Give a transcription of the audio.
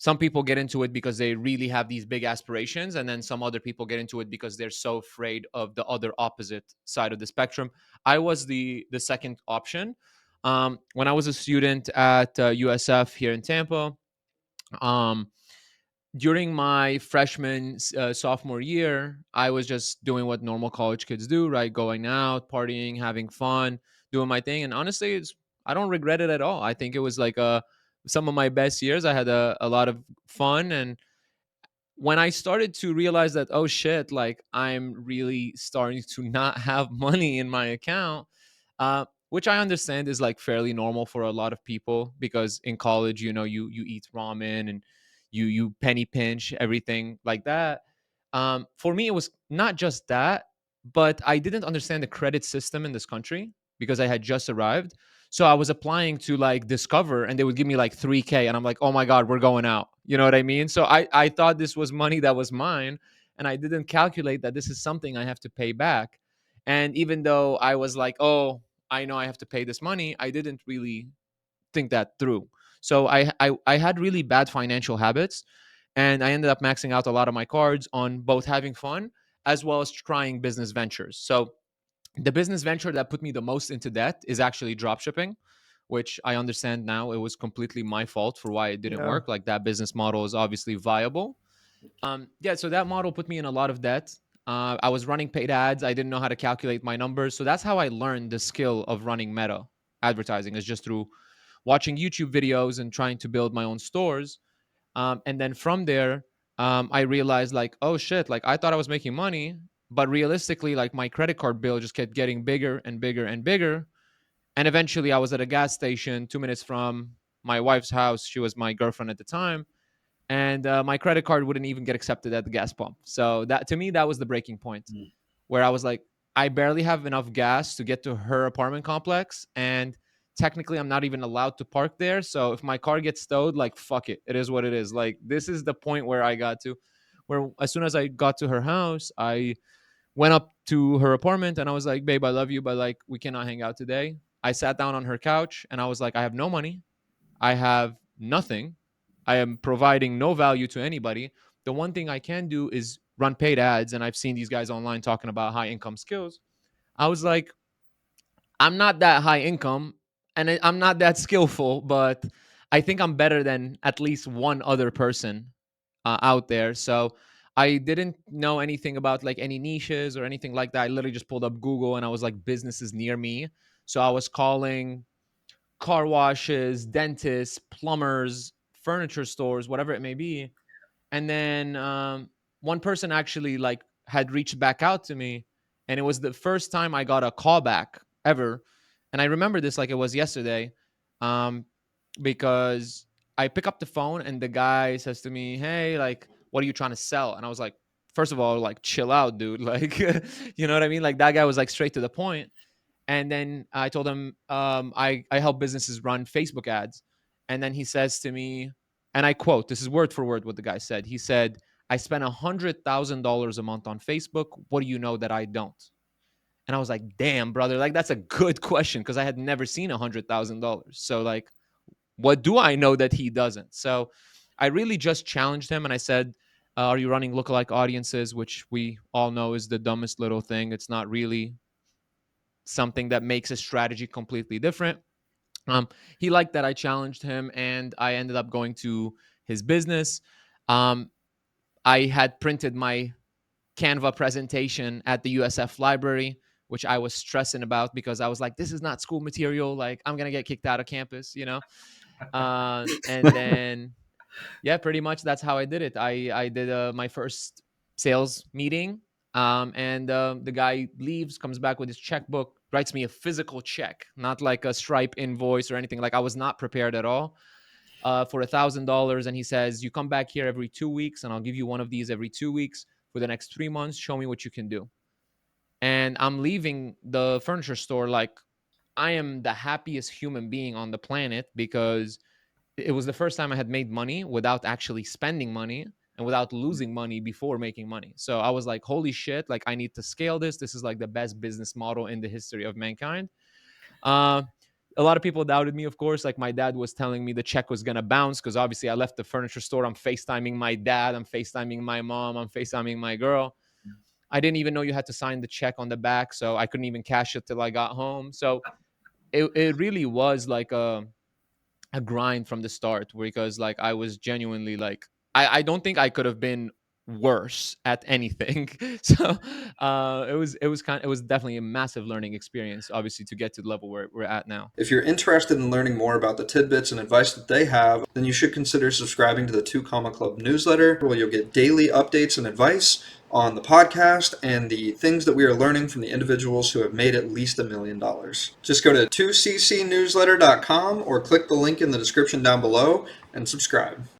some people get into it because they really have these big aspirations, and then some other people get into it because they're so afraid of the other opposite side of the spectrum. I was the second option. When I was a student at USF here in Tampa, um, during my freshman sophomore year, I was just doing what normal college kids do, right? Going out, partying, having fun, doing my thing. And honestly, I don't regret it at all. I think it was like some of my best years. I had a lot of fun. And when I started to realize that, oh shit, like I'm really starting to not have money in my account, which I understand is like fairly normal for a lot of people, because in college, you eat ramen and you penny pinch everything like that. For me, it was not just that, but I didn't understand the credit system in this country because I had just arrived. So I was applying to like Discover, and they would give me like 3K, and I'm like, "Oh my god, we're going out." You know what I mean? So I thought this was money that was mine, and I didn't calculate that this is something I have to pay back. And even though I was like, "Oh, I know I have to pay this money," I didn't really think that through. So I had really bad financial habits, and I ended up maxing out a lot of my cards on both having fun as well as trying business ventures. So the business venture that put me the most into debt is actually drop shipping, which I understand now it was completely my fault for why it didn't Yeah. work. Like, that business model is obviously viable. Yeah, so that model put me in a lot of debt. I was running paid ads. I didn't know how to calculate my numbers. So that's how I learned the skill of running meta advertising, is just through watching YouTube videos and trying to build my own stores. And then from there, I realized like, oh shit, like I thought I was making money, but realistically, like my credit card bill just kept getting bigger and bigger and bigger. And eventually, I was at a gas station 2 minutes from my wife's house. She was my girlfriend at the time, and my credit card wouldn't even get accepted at the gas pump. So that, to me, that was the breaking point, Mm. where I was like, I barely have enough gas to get to her apartment complex, and technically I'm not even allowed to park there. So if my car gets stowed, like fuck it, it is what it is. Like, this is the point where I got to, where as soon as I got to her house, I went up to her apartment and I was like, babe, I love you, but like we cannot hang out today. I sat down on her couch and I was like, I have no money. I have nothing. I am providing no value to anybody. The one thing I can do is run paid ads. And I've seen these guys online talking about high income skills. I was like, I'm not that high income and I'm not that skillful, but I think I'm better than at least one other person out there. So I didn't know anything about like any niches or anything like that. I literally just pulled up Google and I was like, businesses near me. So I was calling car washes, dentists, plumbers, furniture stores, whatever it may be. And then one person actually like had reached back out to me, and it was the first time I got a call back ever. And I remember this like it was yesterday, um, because I pick up the phone and the guy says to me, "Hey, like, what are you trying to sell?" And I was like, first of all, like, chill out, dude. Like, you know what I mean? Like, that guy was like straight to the point. And then I told him, I help businesses run Facebook ads. And then he says to me, and I quote, this is word for word what the guy said. He said, I spend $100,000 a month on Facebook. What do you know that I don't? And I was like, damn, brother, like that's a good question, because I had never seen $100,000. So, like, what do I know that he doesn't? So I really just challenged him and I said, are you running lookalike audiences, which we all know is the dumbest little thing. It's not really something that makes a strategy completely different. Um, he liked that I challenged him, and I ended up going to his business. Um, I had printed my Canva presentation at the USF library, which I was stressing about because I was like, this is not school material. Like, I'm going to get kicked out of campus, you know? And then, yeah, pretty much that's how I did it. I did my first sales meeting, and the guy leaves, comes back with his checkbook, writes me a physical check, not like a Stripe invoice or anything. Like, I was not prepared at all, for $1,000, and he says, "You come back here every 2 weeks, and I'll give you one of these every 2 weeks for the next 3 months. Show me what you can do." And I'm leaving the furniture store like I am the happiest human being on the planet, because it was the first time I had made money without actually spending money and without losing money before making money. So I was like, holy shit, like I need to scale this. This is like the best business model in the history of mankind. Uh, A lot of people doubted me, of course. Like my dad was telling me the check was gonna bounce because obviously I left the furniture store. I'm FaceTiming my dad, I'm FaceTiming my mom, I'm FaceTiming my girl. I didn't even know you had to sign the check on the back, so I couldn't even cash it till I got home. So it really was like a grind from the start, because like I was genuinely like, I don't think I could have been worse at anything. So it was definitely a massive learning experience, obviously, to get to the level where we're at now. If you're interested in learning more about the tidbits and advice that they have, then you should consider subscribing to the Two Comma Club newsletter, where you'll get daily updates and advice on the podcast and the things that we are learning from the individuals who have made at least $1 million. Just go to 2ccnewsletter.com or click the link in the description down below and subscribe.